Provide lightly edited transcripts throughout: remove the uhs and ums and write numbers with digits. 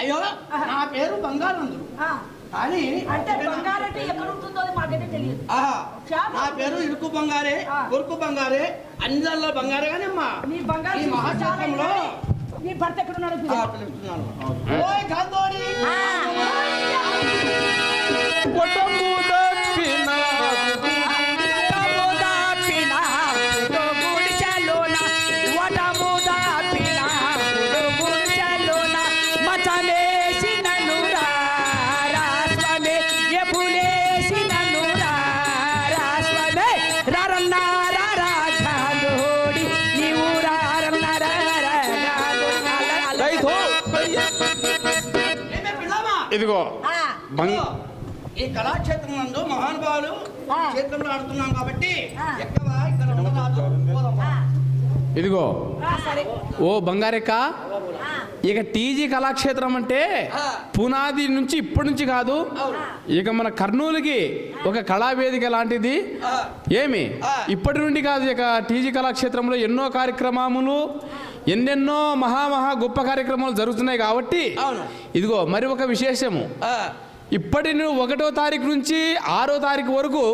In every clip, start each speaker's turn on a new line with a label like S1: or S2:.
S1: అయ్యో నా పేరు బంగారందుడు కానీ
S2: అంటే బంగారంటే ఎక్కడ ఉంటుందో మాకైతే తెలియదు.
S1: నా పేరు ఇరుకు బంగారే ఉరుకు బంగారే అన్నిదాల్లో బంగారే కానీ అమ్మా
S2: నీ బంగారు
S1: ఈ మహాశాస్త్రంలో
S2: నీ భర్త ఎక్కడున్నాడు
S1: పిలుస్తున్నాను. ఓయ్ కాందోడి
S3: ఇదిగో
S1: ఈ కళాక్షేత్రం నందు మహానుభావులు క్షేత్రంలో ఆడుతున్నాం కాబట్టి ఎక్కవా ఇక్కడ ఉండరాదు.
S3: ఇదిగో ఓ బంగారెక్క, ఇక టీజీ కళాక్షేత్రం అంటే పునాది నుంచి ఇప్పటి నుంచి కాదు, ఇక మన కర్నూలుకి ఒక కళావేదిక లాంటిది. ఏమి ఇప్పటి నుండి కాదు, ఇక టీజీ కళాక్షేత్రంలో ఎన్నో కార్యక్రమాలు ఎన్నెన్నో మహా గొప్ప కార్యక్రమాలు జరుగుతున్నాయి కాబట్టి ఇదిగో మరి ఒక విశేషము, ఇప్పటి 1వ తారీఖు నుంచి 6వ తారీఖు వరకు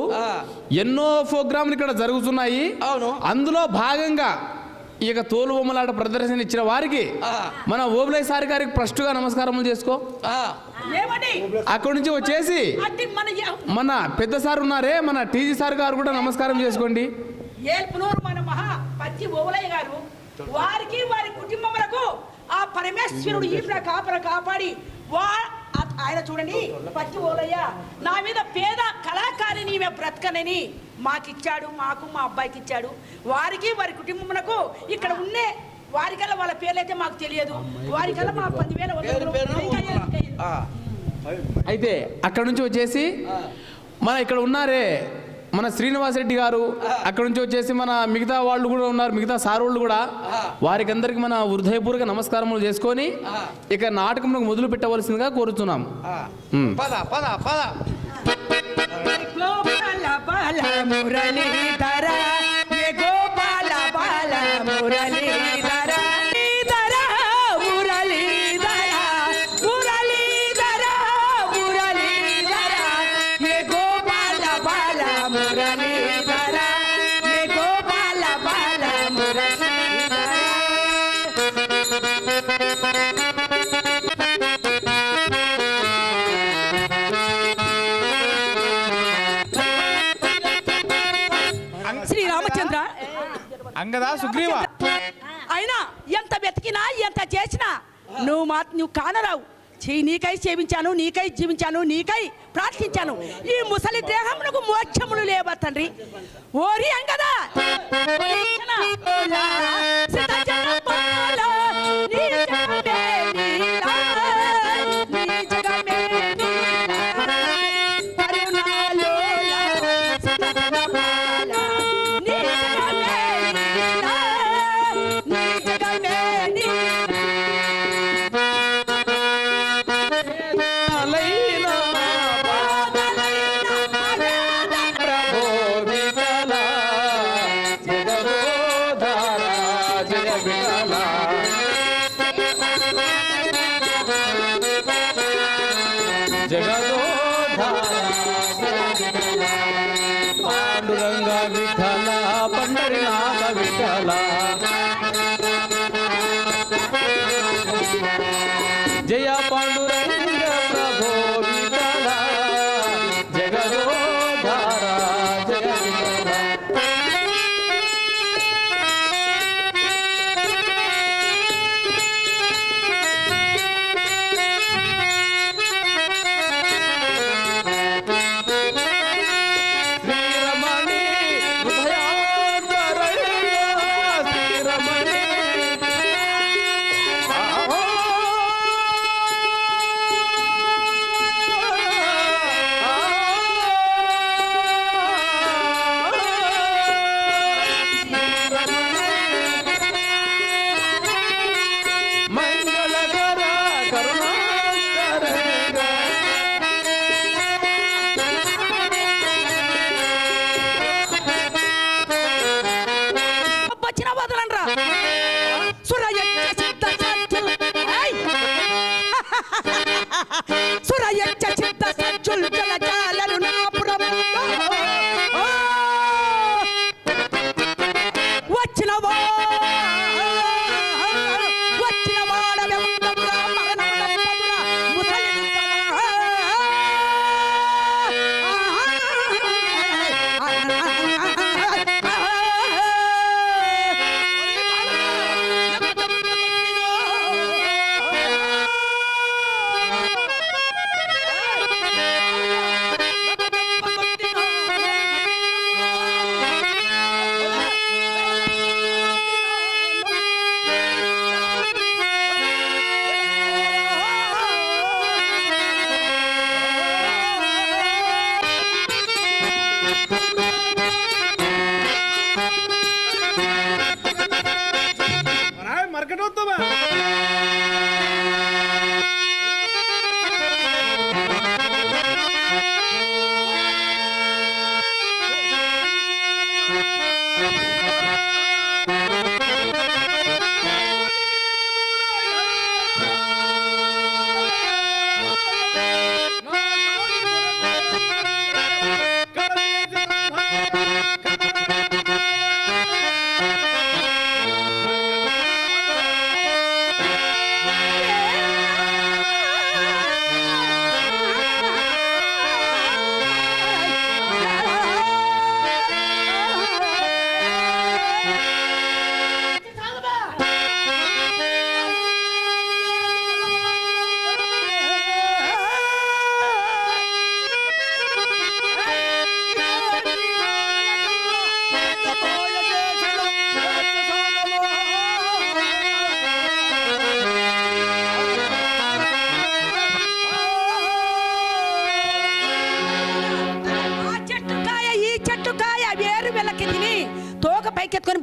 S3: ఎన్నో ప్రోగ్రాంలు ఇక్కడ జరుగుతున్నాయి. అందులో భాగంగా ఇక తోలు బొమ్మలాట ప్రదర్శన ఇచ్చిన వారికి మన ఓబులయ్య సార్ గారికి ఫస్ట్గా నమస్కారములు చేసుకో. అక్కడి నుంచి వచ్చేసి మన పెద్ద సార్ ఉన్నారే, మన టీజీ సార్ గారు కూడా నమస్కారం చేసుకోండి.
S2: మన మహా పచ్చి ఓబులయ్య గారు వారికి వారి కుటుంబములకు ఆ పరమేశ్వరుడు ఈ కాపాడి ఆయన చూడండి పచ్చి ఓలయ్య నా మీద పేద కళాకారిని బ్రతకనని మాకిచ్చాడు, మాకు మా అబ్బాయికి ఇచ్చాడు. వారికి వారి కుటుంబమునకు ఇక్కడ ఉన్నే వారికల్లా వాళ్ళ పేర్లు అయితే మాకు తెలియదు, వారికల్లా మా 10,000
S3: అయితే అక్కడ నుంచి వచ్చేసి మన ఇక్కడ ఉన్నారే మన శ్రీనివాస్ రెడ్డి గారు, అక్కడ నుంచి వచ్చేసి మన మిగతా వాళ్ళు కూడా ఉన్నారు, మిగతా సార్ వాళ్ళు కూడా, వారికి అందరికి మన హృదయపూర్వక నమస్కారములు చేసుకొని ఇక నాటకం మొదలు పెట్టవలసిందిగా కోరుతున్నాం.
S1: పద పద పద.
S2: గోపాల బాల మురళీధర, ఏ గోపాల బాల మురళీధర, మురళీధర మురళీధర మురళీధర, ఏ గోపాల బాల మురళీధర, ఏ గోపాల బాల మురళీధర. శ్రీరామచంద్ర,
S3: అంగదా సుగ్రీవ,
S2: అయినా ఎంత వెతికినా ఎంత చేసినా నువ్వు కానరావు. నీకై సేవించాను, నీకై జీవించాను, నీకై ప్రార్థించాను. ఈ ముసలి దేహమునకు మోక్షములు లేవా తండ్రి? ఓరి అంగదా
S3: పాండురంగ విఠల పండరినాథ విఠల, జయ పాండురంగ ప్రభో విఠల, జగదోధార జయ విఠల.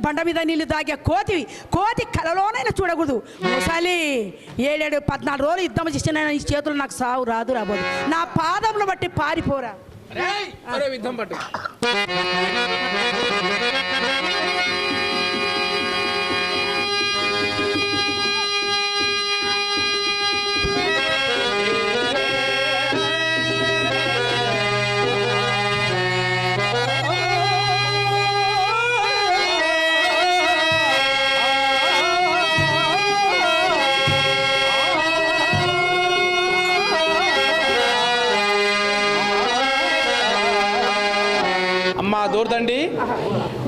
S2: బండ మీద నీళ్లు తాగే కోతి కలలోనైనా చూడకూడదు. ముసలి 7-14 రోజులు యుద్ధం చేసిన ఈ చేతులు నాకు సావు రాదు రాబోదు. నా పాదములు బట్టి పారిపోరా.
S3: యుద్ధం పట్టు. అమ్మా దూరదండి,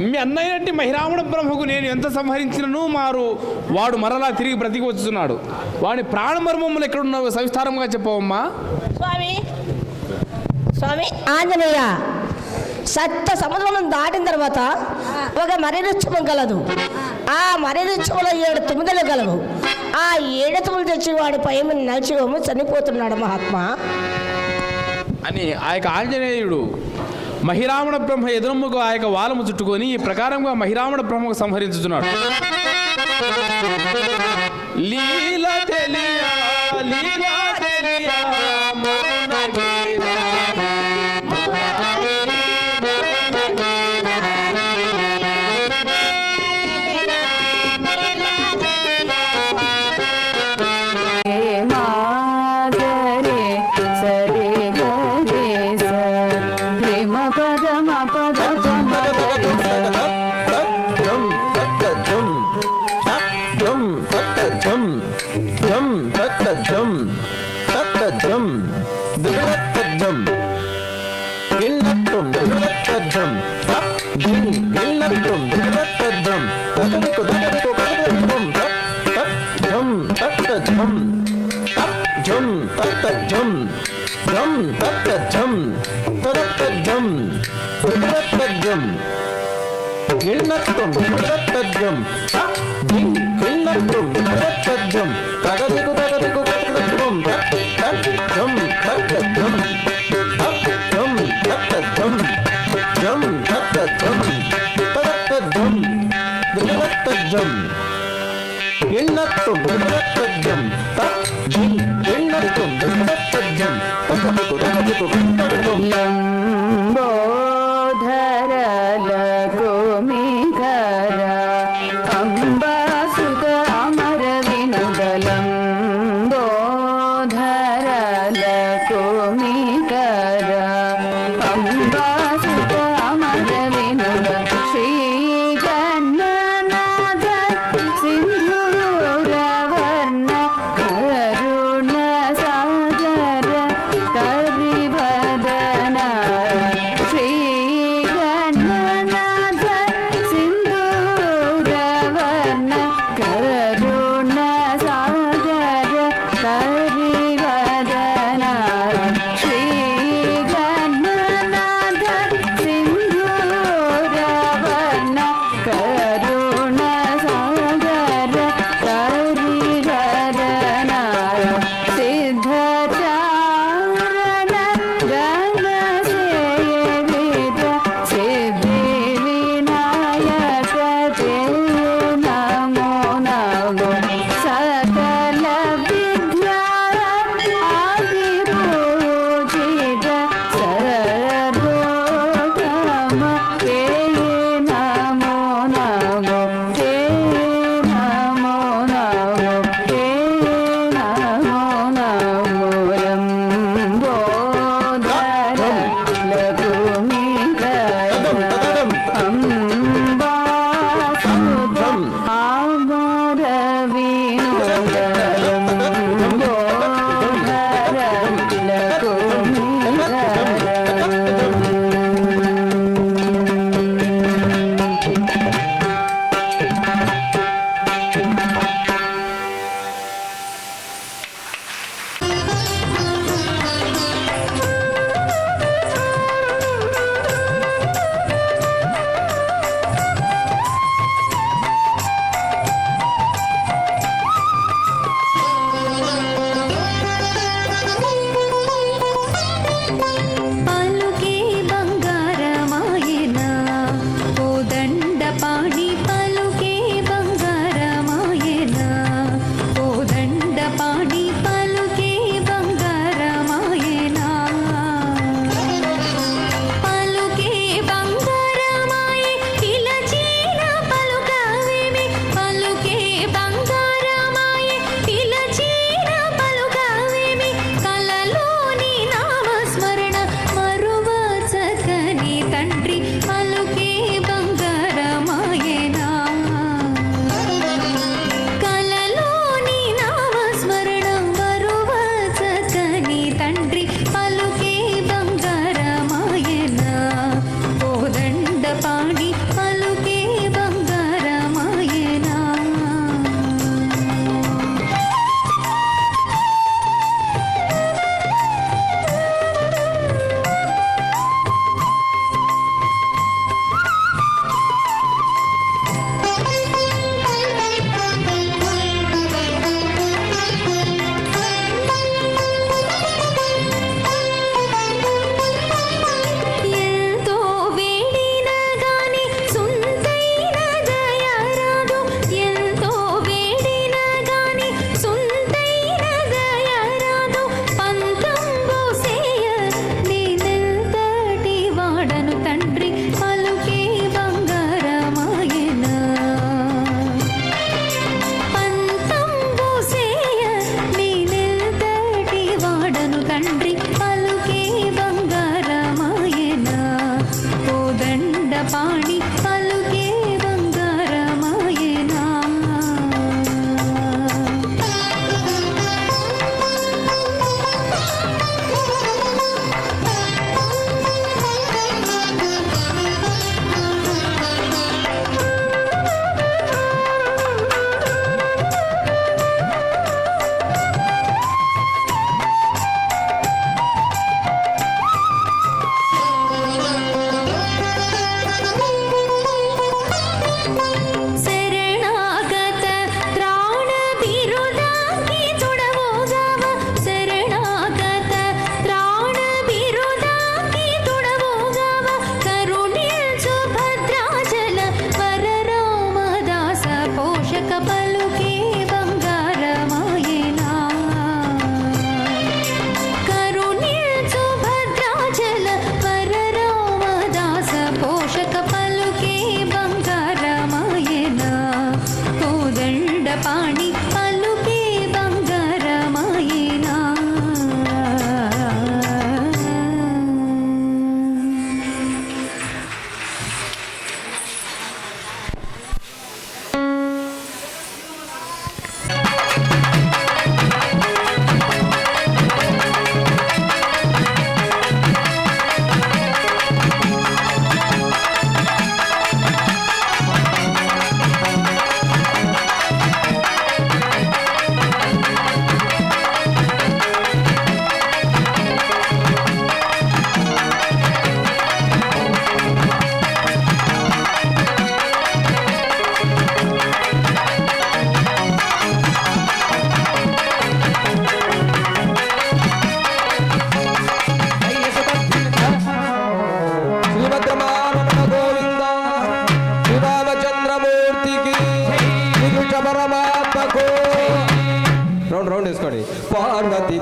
S3: మీ అన్నయ్యటి మహిరావణ బ్రహ్మకు నేను ఎంత సంహరించినను వాడు మరలా తిరిగి బ్రతికి వచ్చుతున్నాడు. వాడి ప్రాణమర్మములు ఎక్కడున్నావు సవిస్తారంగా చెప్పవమ్మా.
S4: స్వామి ఆంజనేయ, సత్య సముద్రం దాటిన తర్వాత ఒక మర్రి కలదు. ఆ మర్రి 7 తుమ్మిదలు కలవు. ఆ 7 తుమ్ములు తెచ్చి వాడి పై నడిచివము చనిపోతున్నాడు మహాత్మా
S3: అని ఆ యొక్క ఆంజనేయుడు మహిరావణ బ్రహ్మ ఎదురమ్మకు ఆ యొక్క వాలము చుట్టుకొని ఈ ప్రకారంగా మహిరావణ బ్రహ్మకు సంహరించుతున్నాడు. లీల తెలియా లీలా తెలియా
S5: Bye.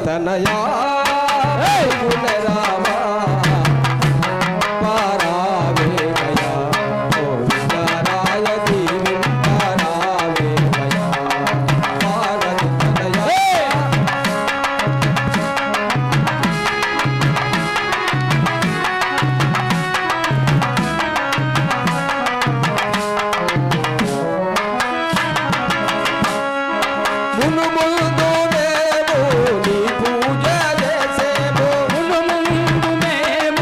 S5: తనయా రామా పారావేమయా గోవిందరాయ దీవిందరావేమయా పార్వతి తనయా మును ముందు మేము నీ పూజ చేసేము
S3: ముందు ముందు మేము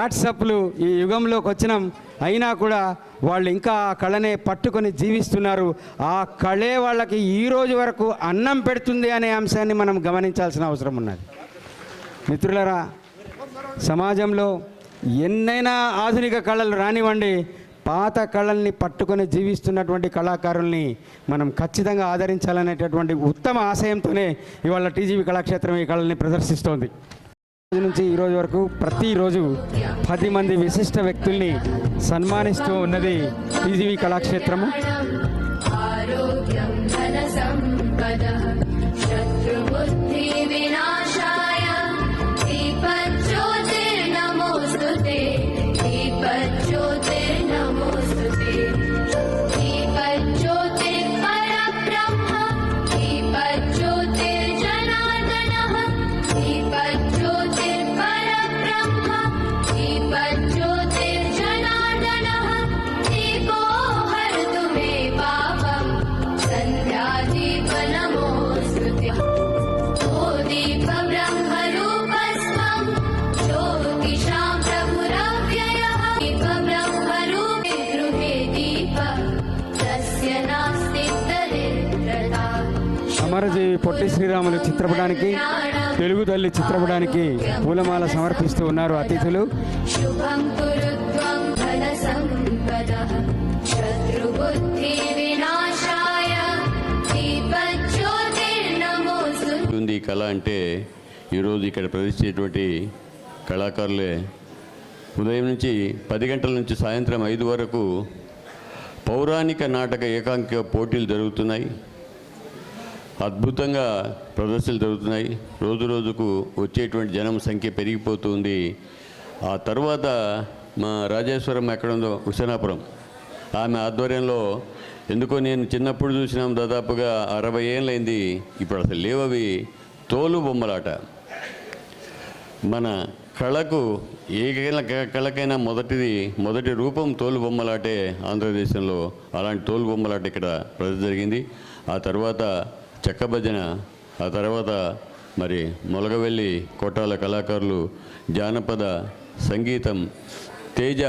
S6: వాట్సాప్లు ఈ యుగంలోకి వచ్చినాం, అయినా కూడా వాళ్ళు ఇంకా ఆ కళనే పట్టుకొని జీవిస్తున్నారు. ఆ కళే వాళ్ళకి ఈ రోజు వరకు అన్నం పెడుతుంది అనే అంశాన్ని మనం గమనించాల్సిన అవసరం ఉన్నది. మిత్రులారా, సమాజంలో ఎన్నైనా ఆధునిక కళలు రానివ్వండి, పాత కళల్ని పట్టుకొని జీవిస్తున్నటువంటి కళాకారుల్ని మనం ఖచ్చితంగా ఆదరించాలనేటటువంటి ఉత్తమ ఆశయంతోనే ఇవాళ టీజీవీ కళాక్షేత్రం ఈ కళల్ని ప్రదర్శిస్తోంది. రోజు నుంచి ఈ రోజు వరకు ప్రతిరోజు 10 మంది విశిష్ట వ్యక్తుల్ని సన్మానిస్తూ ఉన్నది టీజీవీ కళాక్షేత్రము. అమరజీవి పొట్టి శ్రీరాములు చిత్రపటానికి, తెలుగు తల్లి చిత్రపటానికి పూలమాల సమర్పిస్తూ ఉన్నారు అతిథులు.
S7: ఈ కళ అంటే ఈరోజు ఇక్కడ ప్రదర్శించేటువంటి కళాకారులే ఉదయం నుంచి 10 గంటల నుంచి సాయంత్రం 5 వరకు పౌరాణిక నాటక ఏకాంకిక పోటీలు జరుగుతున్నాయి. అద్భుతంగా ప్రదర్శనలు జరుగుతున్నాయి. రోజు రోజుకు వచ్చేటువంటి జనం సంఖ్య పెరిగిపోతుంది. ఆ తర్వాత మా రాజేశ్వరం ఎక్కడుందో హుసేనాపురం, ఆమె ఆధ్వర్యంలో ఎందుకో నేను చిన్నప్పుడు చూసినాం, దాదాపుగా 60 ఏళ్ళైంది, ఇప్పుడు అసలు లేవవి తోలు బొమ్మలాట. మన కళకు ఏ కళకైనా మొదటి రూపం తోలు బొమ్మలాటే ఆంధ్రదేశంలో. అలాంటి తోలు బొమ్మలాట ఇక్కడ ప్రదర్శన జరిగింది. ఆ తర్వాత చెక్క భజన, ఆ తర్వాత మరి మొలగవెల్లి కోటాల కళాకారులు, జానపద సంగీతం, తేజ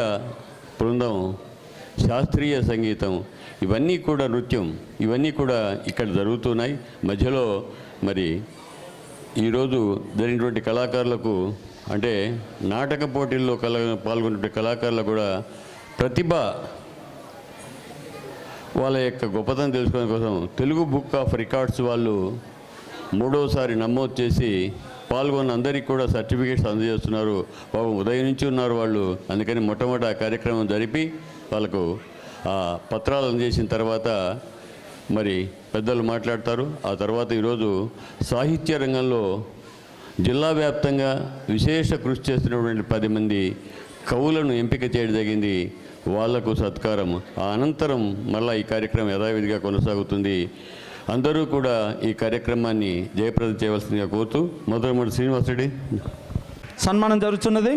S7: బృందం, శాస్త్రీయ సంగీతం, ఇవన్నీ కూడా నృత్యం, ఇవన్నీ కూడా ఇక్కడ జరుగుతున్నాయి. మధ్యలో మరి ఈరోజు జరిగినటువంటి కళాకారులకు అంటే నాటక పోటీల్లో పాల్గొనే కళాకారులకు కూడా ప్రతిభ, వాళ్ళ యొక్క గొప్పతనం తెలుసుకోవడం కోసం తెలుగు బుక్ ఆఫ్ రికార్డ్స్ వాళ్ళు 3వసారి నమోదు చేసి పాల్గొన్న అందరికీ కూడా సర్టిఫికేట్స్ అందజేస్తున్నారు. బాబు ఉదయం నుంచి ఉన్నారు వాళ్ళు, అందుకని మొట్టమొదటి ఆ కార్యక్రమం జరిపి వాళ్ళకు ఆ పత్రాలు అందజేసిన తర్వాత మరి పెద్దలు మాట్లాడతారు. ఆ తర్వాత ఈరోజు సాహిత్య రంగంలో జిల్లా వ్యాప్తంగా విశేష కృషి చేస్తున్నటువంటి 10 మంది కవులను ఎంపిక చేయడం జరిగింది. వాళ్లకు సత్కారం. ఆ అనంతరం మళ్ళీ ఈ కార్యక్రమం యథావిధిగా కొనసాగుతుంది. అందరూ కూడా ఈ కార్యక్రమాన్ని జయప్రదం చేయవలసిందిగా కోరుతూ మొదటి శ్రీనివాస్ రెడ్డి
S8: సన్మానం జరుగుతున్నది.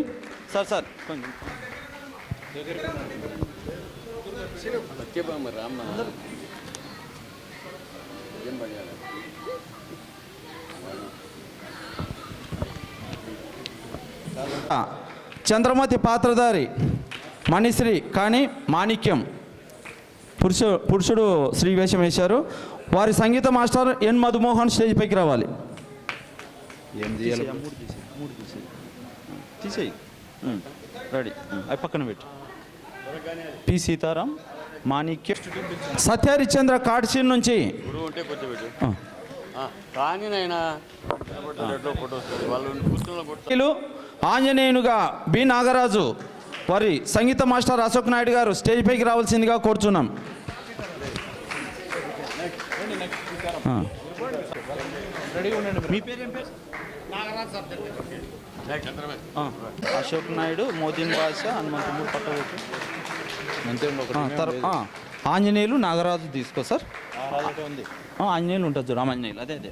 S8: సార్ చంద్రమతి పాత్రధారి మణిశ్రీ కానీ మాణిక్యం పురుషుడు శ్రీ వేషం వేశారు. వారి సంగీత మాస్టర్ ఎన్ మధుమోహన్ స్టేజ్ పైకి రావాలి. తీసేయి రెడీ అవి పక్కన పెట్టి. పి సీతారాం, మాణిక్యం, సత్యహరిశ్చంద్ర కాడ్సీన్ నుంచి ఆంజనేయునుగా బి నాగరాజు, వారి సంగీత మాస్టర్ అశోక్ నాయుడు గారు స్టేజ్ పైకి రావాల్సిందిగా కోరుచున్నాం. మీ పేరు? అశోక్ నాయుడు, మోదీన్ బాషా, హనుమంతమూరు పట్టవచ్చు. ఆంజనేయులు, నాగరాజు తీసుకో సార్. ఆంజనేయులు ఉంటుంది చూడు, రామాంజనేయులు, అదే అదే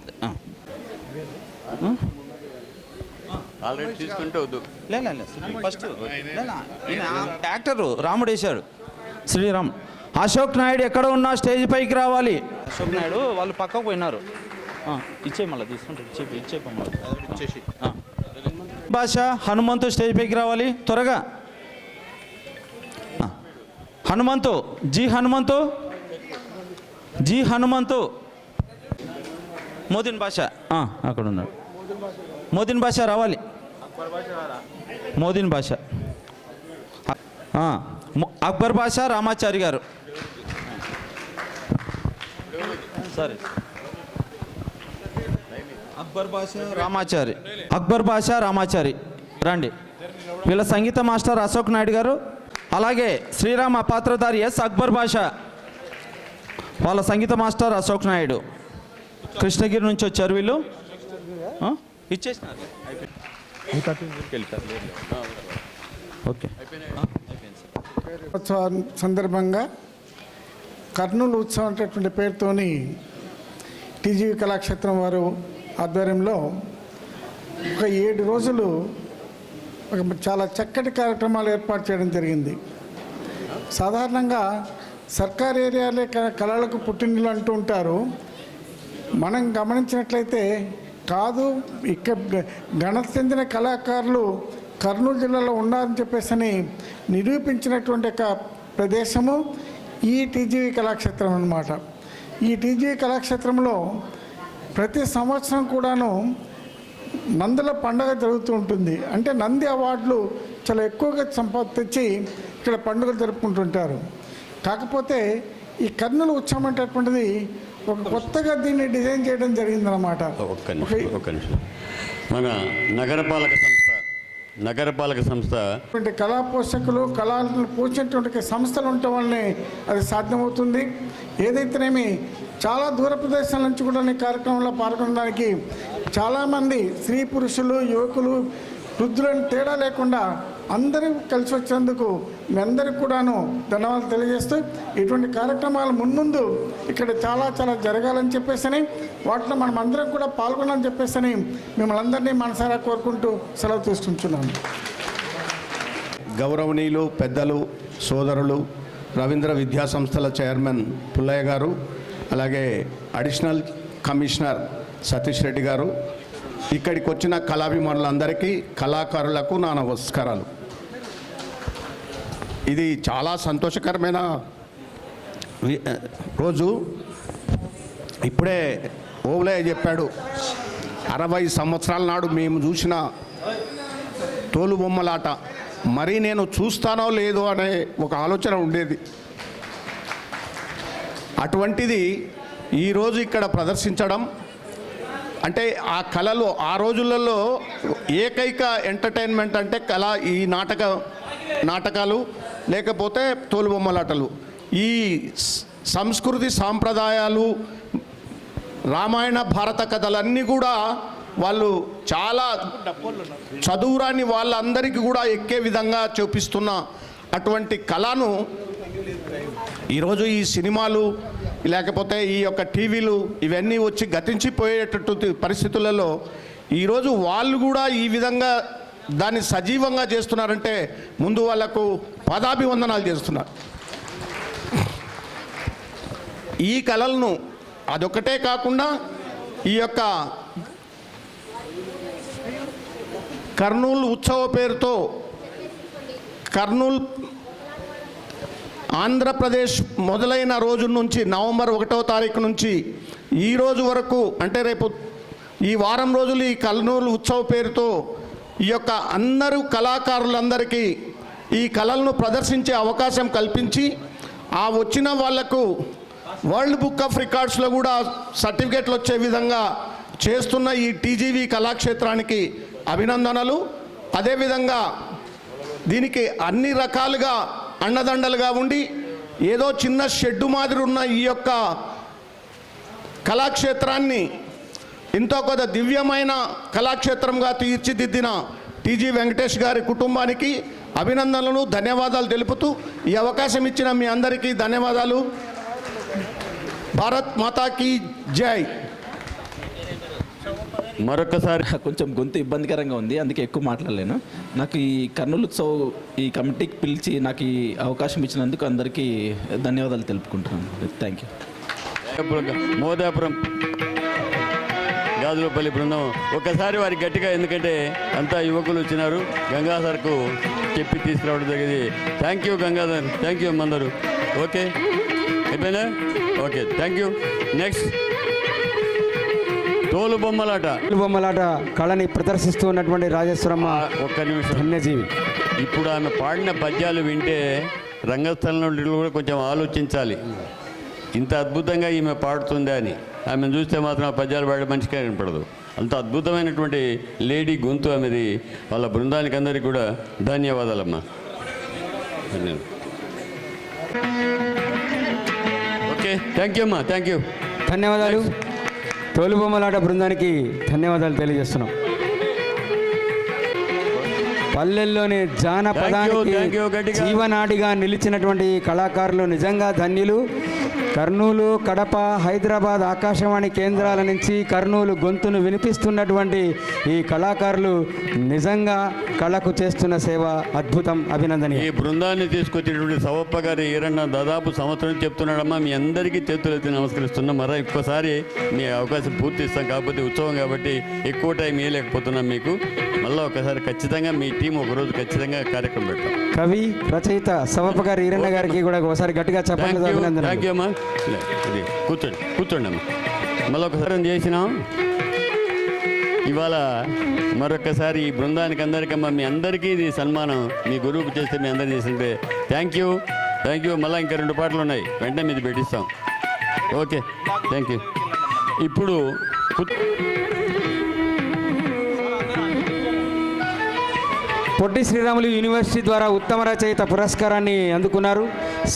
S7: ఆల్రెడీ తీసుకుంటే వద్దు.
S8: ఫస్ట్ యాక్టరు రాముడు వేశాడు, శ్రీరామ్. అశోక్ నాయుడు ఎక్కడ ఉన్నా స్టేజ్ పైకి రావాలి. అశోక్ నాయుడు వాళ్ళు పక్కకు పోయినారు. ఇచ్చే మళ్ళీ తీసుకుంటారు, ఇచ్చే భాష హనుమంతు స్టేజ్ పైకి రావాలి త్వరగా. Hanumanthu, G Hanumanthu, G Hanumanthu. మోదిన్ బాషా అక్కడ ఉన్నాడు. మోదిన్ బాషా రావాలి. మోదిన్ బాషా, అక్బర్ బాషా రామాచారి గారు. సరే, అక్బర్ బాషా రామాచారి, అక్బర్ బాషా రామాచారి రండి. వీళ్ళ సంగీత మాస్టర్ అశోక్ నాయుడు గారు, అలాగే శ్రీరామ పాత్రధారి ఎస్ అక్బర్ బాషా, వాళ్ళ సంగీత మాస్టర్ అశోక్ నాయుడు. కృష్ణగిరి నుంచి వచ్చారు వీళ్ళు. ఇచ్చేసినారు. ఓకే.
S9: ఉత్సవం సందర్భంగా కర్నూలు ఉత్సవం అనేటటువంటి పేరుతోని టీజీవీ కళాక్షేత్రం వారు ఆధ్వర్యంలో ఒక 7 రోజులు చాలా చక్కటి కార్యక్రమాలు ఏర్పాటు చేయడం జరిగింది. సాధారణంగా సర్కార్ ఏరియాలే కళలకు పుట్టినిల్లు అంటూ ఉంటారు. మనం గమనించినట్లయితే కాదు, ఇక్కడ ఘనత చెందిన కళాకారులు కర్నూలు జిల్లాలో ఉన్నారని చెప్పేసి నిరూపించినటువంటి ఒక ప్రదేశము ఈ టీజీవీ కళాక్షేత్రం అన్నమాట. ఈ టీజీవీ కళాక్షేత్రంలో ప్రతి సంవత్సరం కూడాను నందుల పండుగ జరుగుతూ ఉంటుంది. అంటే నంది అవార్డులు చాలా ఎక్కువగా తెచ్చి ఇక్కడ పండుగలు జరుపుకుంటుంటారు. కాకపోతే ఈ కర్నూలు ఉత్సవం అనేటటువంటిది ఒక కొత్తగా దీన్ని డిజైన్ చేయడం జరిగిందన్నమాట.
S7: ఒక్క నిమిషం. మన నగరపాలక సంస్థ
S9: కళా పోషకులు కళలను పోషించేటువంటి సంస్థలు ఉండటం వల్లనే అది సాధ్యమవుతుంది. ఏదైతేనేమి చాలా దూర ప్రదేశాల నుంచి కూడా ఈ కార్యక్రమంలో పాల్గొనడానికి చాలామంది స్త్రీ పురుషులు యువకులు వృద్ధులను తేడా లేకుండా అందరూ కలిసి వచ్చినందుకు మీ అందరికీ కూడాను ధన్యవాదాలు తెలియజేస్తూ ఇటువంటి కార్యక్రమాలు మున్ముందు ఇక్కడ చాలా చాలా జరగాలని చెప్పేసి వాటిలో మనం అందరం కూడా పాల్గొనాలని చెప్పేసి మిమ్మల్ని అందరినీ మనసారా కోరుకుంటూ సెలవు తీసుకుంటున్నాను.
S10: గౌరవనీయులు పెద్దలు సోదరులు రవీంద్ర విద్యా సంస్థల చైర్మన్ పుల్లయ్య గారు, అలాగే అడిషనల్ కమిషనర్ సతీష్ రెడ్డి గారు, ఇక్కడికి వచ్చిన కళాభిమానులందరికీ కళాకారులకు నా నమస్కారాలు. ఇది చాలా సంతోషకరమైన రోజు. ఇప్పుడే ఓవులయ్య చెప్పాడు, 60 సంవత్సరాల నాడు మేము చూసిన తోలుబొమ్మలాట మరి నేను చూస్తానో లేదో అనే ఒక ఆలోచన ఉండేది. అటువంటిది ఈరోజు ఇక్కడ ప్రదర్శించడం అంటే ఆ కళలు ఆ రోజులలో ఏకైక ఎంటర్టైన్మెంట్ అంటే కళ ఈ నాటకాలు లేకపోతే తోలుబొమ్మలాటలు. ఈ సంస్కృతి సాంప్రదాయాలు రామాయణ భారత కథలన్నీ కూడా వాళ్ళు చాలా చదువురాని వాళ్ళందరికీ కూడా ఎక్కే విధంగా చూపిస్తున్న అటువంటి కళను ఈరోజు ఈ సినిమాలు లేకపోతే ఈ యొక్క టీవీలు ఇవన్నీ వచ్చి గతించిపోయేటటువంటి పరిస్థితులలో ఈరోజు వాళ్ళు కూడా ఈ విధంగా దాన్ని సజీవంగా చేస్తున్నారంటే ముందు వాళ్ళకు పాదాభివందనాలు చేస్తున్నారు. ఈ కళలను అదొకటే కాకుండా ఈ యొక్క కర్నూలు ఉత్సవ పేరుతో కర్నూలు ఆంధ్రప్రదేశ్ మొదలైన రోజు నుంచి నవంబర్ 1వ తారీఖు నుంచి ఈ రోజు వరకు అంటే రేపు ఈ వారం రోజులు ఈ కర్నూలు ఉత్సవ పేరుతో ఈ యొక్క అందరూ కళాకారులందరికీ ఈ కళలను ప్రదర్శించే అవకాశం కల్పించి ఆ వచ్చిన వాళ్లకు వరల్డ్ బుక్ ఆఫ్ రికార్డ్స్లో కూడా సర్టిఫికేట్లు వచ్చే విధంగా చేస్తున్న ఈ టీజీవీ కళాక్షేత్రానికి అభినందనలు. అదేవిధంగా దీనికి అన్ని రకాలుగా అండదండలుగా ఉండి ఏదో చిన్న షెడ్డు మాదిరి ఉన్న ఈ యొక్క కళాక్షేత్రాన్ని ఎంతో కొంత దివ్యమైన కళాక్షేత్రంగా తీర్చిదిద్దిన టీజీ వెంకటేష్ గారి కుటుంబానికి అభినందనలు ధన్యవాదాలు తెలుపుతూ ఈ అవకాశం ఇచ్చిన మీ అందరికీ ధన్యవాదాలు. భారత్ మాతాకి జై.
S7: మరొకసారి
S8: కొంచెం గొంతు ఇబ్బందికరంగా ఉంది, అందుకే ఎక్కువ మాట్లాడలేను. నాకు ఈ కర్నూలు ఉత్సవ్ ఈ కమిటీకి పిలిచి నాకు ఈ అవకాశం ఇచ్చినందుకు అందరికీ ధన్యవాదాలు తెలుపుకుంటున్నాను. Thank you.
S7: మోదాపురం గాజులపల్లి బృందం ఒక్కసారి వారికి గట్టిగా, ఎందుకంటే అంతా యువకులు వచ్చినారు. గంగాధర్కు చెప్పి తీసుకురావడం జరిగింది. Thank you Gangadhar, thank you అందరూ. ఓకే అయిపోయిందా? Okay, thank you. నెక్స్ట్ తోలు
S6: బొమ్మలాట కళని ప్రదర్శిస్తూ ఉన్నటువంటి రాజేశ్వరమ్మ
S7: ఒక్క నిమిషం.
S6: ధన్యజీవి.
S7: ఇప్పుడు ఆమె పాడిన పద్యాలు వింటే రంగస్థలం నుండి కూడా కొంచెం ఆలోచించాలి, ఇంత అద్భుతంగా ఈమె పాడుతుందా అని. ఆమెను చూస్తే మాత్రం ఆ పద్యాలు పాడే మనిషిగా కనపడదు. అంత అద్భుతమైనటువంటి లేడీ గొంతు ఆమెది. వాళ్ళ బృందానికి అందరికీ కూడా ధన్యవాదాలమ్మా. ఓకే, థ్యాంక్ యూ అమ్మా, థ్యాంక్ యూ.
S6: ధన్యవాదాలు. తోలుబొమ్మలాట బృందానికి ధన్యవాదాలు తెలియజేస్తున్నాం. పల్లెల్లోని జానపదానికి జీవనాడిగా నిలిచినటువంటి కళాకారులు నిజంగా ధన్యులు. కర్నూలు, కడప, హైదరాబాద్ ఆకాశవాణి కేంద్రాల నుంచి కర్నూలు గొంతును వినిపిస్తున్నటువంటి ఈ కళాకారులు నిజంగా కళకు చేస్తున్న సేవ అద్భుతం, అభినందనీయం.
S7: ఈ బృందాన్ని తీసుకొచ్చినటువంటి సవప్ప గారి ఈరన్న దాదాపు సంవత్సరం చెప్తున్నాడమ్మా. మీ అందరికీ చేతులెత్తి నమస్కరిస్తున్నాం. మరో ఒక్కసారి మీ అవకాశం పూర్తి ఇస్తాం, కాకపోతే ఉత్సవం కాబట్టి ఎక్కువ టైం ఇవ్వలేకపోతున్నాం మీకు. మళ్ళీ ఒకసారి ఖచ్చితంగా మీ టీం ఒకరోజు ఖచ్చితంగా కార్యక్రమం పెడతాం.
S6: కవి, రచయిత సవప్ప గారి ఈరన్న గారికి కూడా ఒకసారి గట్టిగా చెప్పండి. అభినందన.
S7: థ్యాంక్ యూ అమ్మా. ఇది కూర్చోండి అమ్మా. మళ్ళీ ఒకసారి చేసినాం. ఇవాళ మరొకసారి ఈ బృందానికి అందరికమ్మా, మీ అందరికీ ఇది సన్మానం. మీ గురువుకు చేస్తే మీ అందరికీ చేస్తుంటే థ్యాంక్ యూ. మళ్ళీ ఇంకా 2 పాటలు ఉన్నాయి, వెంటనే మీది పెట్టిస్తాం. Okay, thank you. ఇప్పుడు
S6: పొట్టి శ్రీరాములు యూనివర్సిటీ ద్వారా ఉత్తమ రచయిత పురస్కారాన్ని అందుకున్నారు.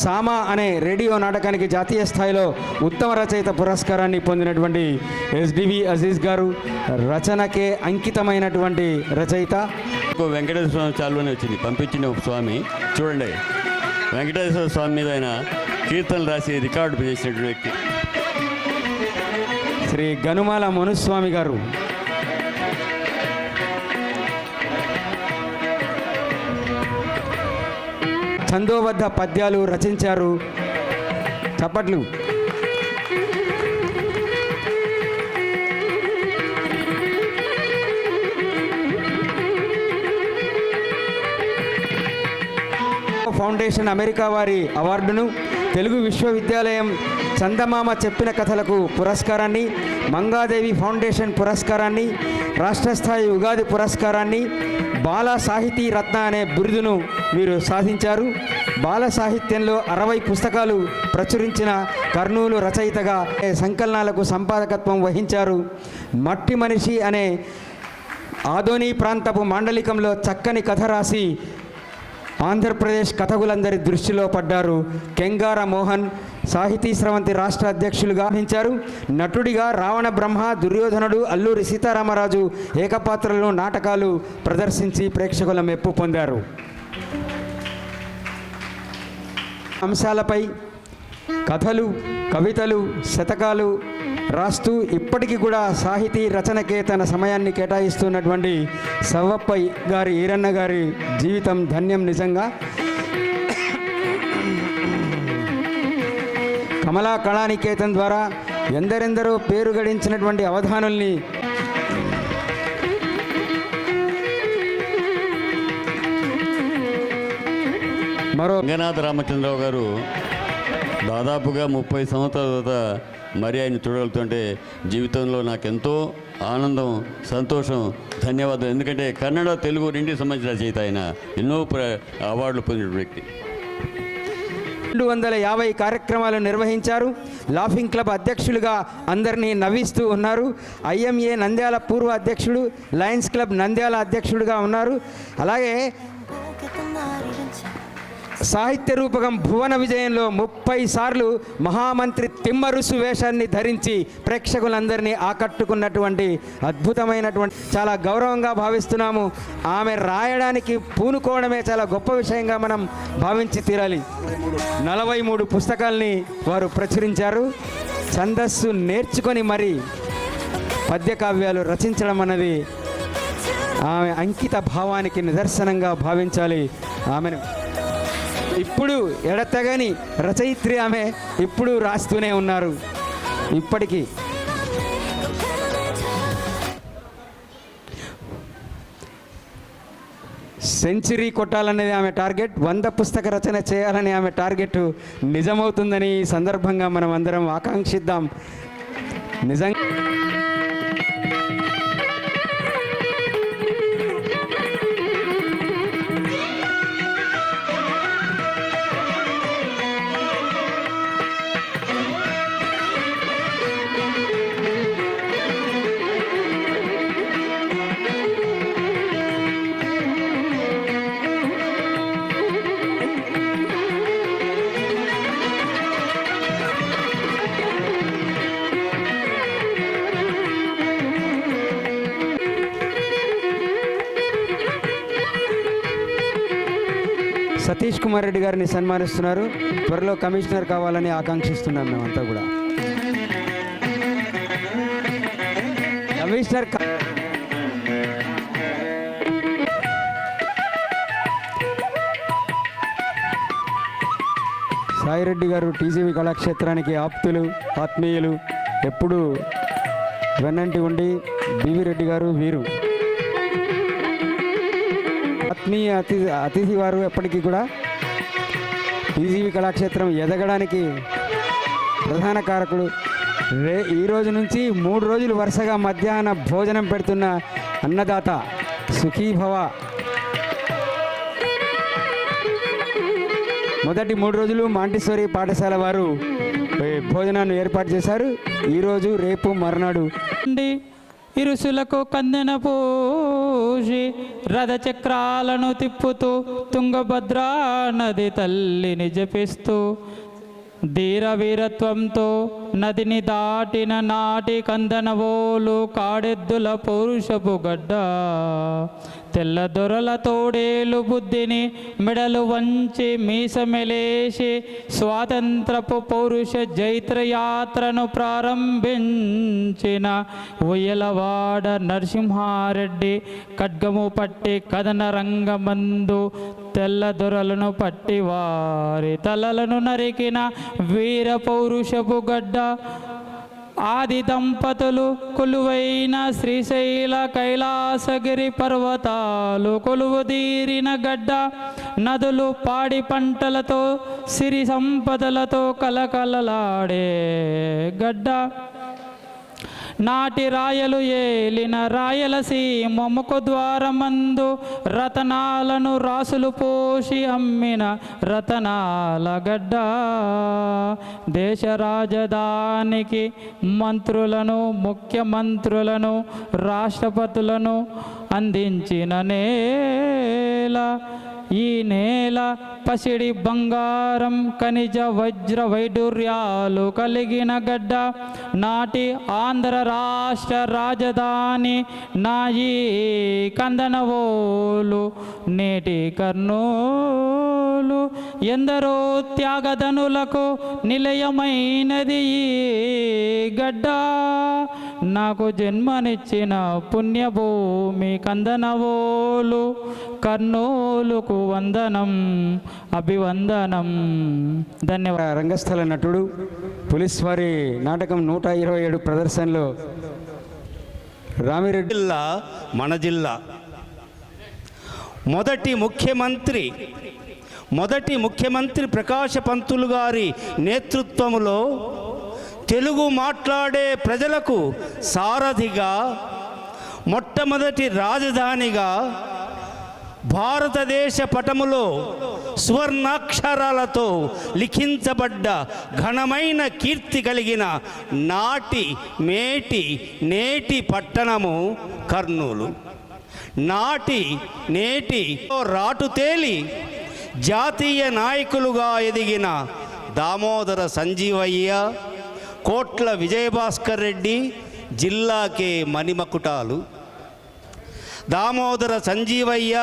S6: సామా అనే రేడియో నాటకానికి జాతీయ స్థాయిలో ఉత్తమ రచయిత పురస్కారాన్ని పొందినటువంటి ఎస్డివి అజీజ్ గారు రచనకే అంకితమైనటువంటి రచయిత.
S7: వెంకటేశ్వర స్వామి చాలునే వచ్చింది, పంపించిన ఒక స్వామి చూడండి. వెంకటేశ్వర స్వామి మీద ఆయన కీర్తనలు రాసి రికార్డు చేసినటువంటి వ్యక్తి
S6: శ్రీ గనుమాల మనుస్వామి గారు. ఛందోబద్ధ పద్యాలు రచించారు. చప్పట్లు. ఫౌండేషన్ అమెరికా వారి అవార్డును, తెలుగు విశ్వవిద్యాలయం చందమామ చెప్పిన కథలకు పురస్కారాన్ని, మంగాదేవి ఫౌండేషన్ పురస్కారాన్ని, రాష్ట్ర స్థాయి ఉగాది పురస్కారాన్ని, బాల సాహితీ రత్న అనే బిరుదును వీరు సాధించారు. బాల సాహిత్యంలో 60 పుస్తకాలు ప్రచురించిన కర్నూలు రచయితగా సంకలనాలకు సంపాదకత్వం వహించారు. మట్టి మనిషి అనే ఆదోని ప్రాంతపు మాండలికంలో చక్కని కథ రాసి ఆంధ్రప్రదేశ్ కథకులందరి దృష్టిలో పడ్డారు. కెంగార మోహన్ సాహితీ స్రవంతి రాష్ట్ర అధ్యక్షులుగా వహించారు. నటుడిగా రావణ బ్రహ్మ, దుర్యోధనుడు, అల్లూరి సీతారామరాజు ఏకపాత్రలో నాటకాలు ప్రదర్శించి ప్రేక్షకుల మెప్పు పొందారు. అంశాలపై కథలు, కవితలు, శతకాలు రాస్తూ ఇప్పటికీ కూడా సాహితీ రచనకే తన సమయాన్ని కేటాయిస్తున్నటువంటి సవ్వప్ప గారి ఈరన్న గారి జీవితం ధన్యం నిజంగా. కమలా కళానికేతన్ ద్వారా ఎందరెందరో పేరు గడించినటువంటి అవధానుల్ని
S7: రంగనాథ రామచంద్రరావు గారు దాదాపుగా 30 సంవత్సరాల తర్వాత మరి ఆయన చూడగలుగుతుంటే జీవితంలో నాకెంతో ఆనందం, సంతోషం, ధన్యవాదాలు. ఎందుకంటే కన్నడ, తెలుగు రెండింటికి సంబంధించిన రచయిత ఆయన. ఎన్నో అవార్డులు పొందిన వ్యక్తి.
S6: 250 కార్యక్రమాలు నిర్వహించారు. లాఫింగ్ క్లబ్ అధ్యక్షులుగా అందరినీ నవ్విస్తూ ఉన్నారు. ఐఎంఏ నంద్యాల పూర్వ అధ్యక్షుడు, లయన్స్ క్లబ్ నంద్యాల అధ్యక్షుడిగా ఉన్నారు. అలాగే సాహిత్య రూపకం భువన విజయంలో 30 సార్లు మహామంత్రి తిమ్మరుసు వేషాన్ని ధరించి ప్రేక్షకులందరినీ ఆకట్టుకున్నటువంటి అద్భుతమైనటువంటి, చాలా గౌరవంగా భావిస్తున్నాము. ఆమె రాయడానికి పూనుకోవడమే చాలా గొప్ప విషయంగా మనం భావించి తీరాలి. 43 పుస్తకాల్ని వారు ప్రచురించారు. ఛందస్సు నేర్చుకొని మరి పద్యకావ్యాలు రచించడం అన్నది ఆమె అంకిత భావానికి నిదర్శనంగా భావించాలి. ఆమెను ఇప్పుడు ఎడతెగని రచయిత్రి ఆమె, ఇప్పుడు రాస్తూనే ఉన్నారు ఇప్పటికీ. సెంచరీ కొట్టాలనేది ఆమె టార్గెట్, 100 పుస్తక రచన చేయాలని ఆమె టార్గెట్ నిజమవుతుందని ఈ సందర్భంగా మనం అందరం ఆకాంక్షిద్దాం. నిజంగా సతీష్ కుమార్ రెడ్డి గారిని సన్మానిస్తున్నారు. త్వరలో కమిషనర్ కావాలని ఆకాంక్షిస్తున్నాం మేమంతా కూడా. కమిషనర్ సాయిరెడ్డి గారు టీజీవీ కళాక్షేత్రానికి ఆప్తులు, ఆత్మీయులు, ఎప్పుడూ వెన్నంటి ఉండి బివి రెడ్డి గారు వీరు ఆత్మీయ అతిథి వారు ఎప్పటికీ కూడా టీజీవీ కళాక్షేత్రం ఎదగడానికి ప్రధాన కారకుడు. ఈ రోజు నుంచి 3 రోజులు వరుసగా మధ్యాహ్న భోజనం పెడుతున్న అన్నదాత సుఖీభవ. మొదటి 3 రోజులు మాంటిస్సోరీ పాఠశాల వారు భోజనాన్ని ఏర్పాటు చేశారు. ఈరోజు, రేపు, మర్నాడు
S11: ఇరుసులకు కందెన పూసి రథచక్రాలను తిప్పుతూ తుంగభద్రా నది తల్లిని జపిస్తూ ధీర వీరత్వంతో నదిని దాటిన నాటి కందనవోలు కాడెద్దుల పౌరుషపు గడ్డ తెల్ల దొరల తోడేలు బుద్ధిని మెడలు వంచి మీసమెలేసి స్వాతంత్రపు పౌరుష జైత్రయాత్రను ప్రారంభించిన ఉయ్యలవాడ నరసింహారెడ్డి ఖడ్గము పట్టి కథన రంగమందు తెల్ల దొరలను పట్టి వారి తలలను నరికిన వీర పౌరుషపు గడ్డ ఆది దంపతులు కొలువైన శ్రీశైల కైలాసగిరి పర్వతాలు కొలువుదీరిన గడ్డ నదులు పాడి పంటలతో సిరి సంపదలతో కలకలలాడే గడ్డ నాటి రాయలు ఏలిన రాయలసీమ ముఖద్వారమందు రతనాలను రాసులు పోసి అమ్మిన రతనాల గడ్డ దేశ రాజధానికి మంత్రులను, ముఖ్యమంత్రులను, రాష్ట్రపతులను అందించిన నేల ఈ నేల పసిడి బంగారం ఖనిజ వజ్ర వైడూర్యాలు కలిగిన గడ్డ నాటి ఆంధ్ర రాష్ట్ర రాజధాని నా ఈ కందనవోలు నేటి కర్నూలు ఎందరో త్యాగధనులకు నిలయమైనది ఈ గడ్డ నాకు జన్మనిచ్చిన పుణ్యభూమి కందనవోలు కర్నూలుకు వందనం అభివందనం. ధన్యవాదాలు.
S6: రంగస్థల నటుడు, పోలీస్ వారి నాటకం 127 ప్రదర్శనలో రామిరెడ్డి
S12: జిల్లా మన జిల్లా మొదటి ముఖ్యమంత్రి ప్రకాశ పంతులు గారి నేతృత్వంలో తెలుగు మాట్లాడే ప్రజలకు సారథిగా, మొట్టమొదటి రాజధానిగా భారతదేశ పటములో సువర్ణాక్షరాలతో లిఖించబడ్డ ఘనమైన కీర్తి కలిగిన నాటి మేటి నేటి పట్టణము కర్నూలు. నాటి నేటి రాటు తేలి జాతీయ నాయకులుగా ఎదిగిన దామోదర సంజీవయ్య, కోట్ల విజయభాస్కర్ రెడ్డి జిల్లాకే మణిమకుటాలు. దామోదర సంజీవయ్య,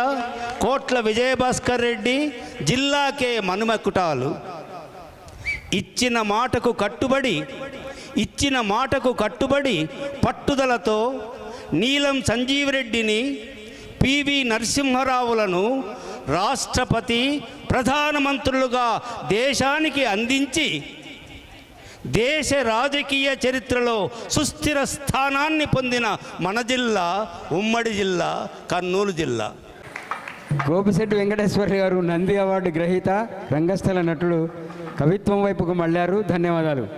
S12: కోట్ల విజయభాస్కర్ రెడ్డి జిల్లాకే మణిమకుటాలు. ఇచ్చిన మాటకు కట్టుబడి పట్టుదలతో నీలం సంజీవరెడ్డిని, పివి నరసింహారావులను రాష్ట్రపతి, ప్రధానమంత్రులుగా దేశానికి అందించి దేశ రాజకీయ చరిత్రలో సుస్థిర స్థానాన్ని పొందిన మన జిల్లా, ఉమ్మడి జిల్లా కర్నూలు జిల్లా.
S6: గోపిశెట్టి వెంకటేశ్వర గారు నంది అవార్డు గ్రహీత, రంగస్థల నటుడు, కవిత్వం వైపుకు మళ్ళారు. ధన్యవాదాలు.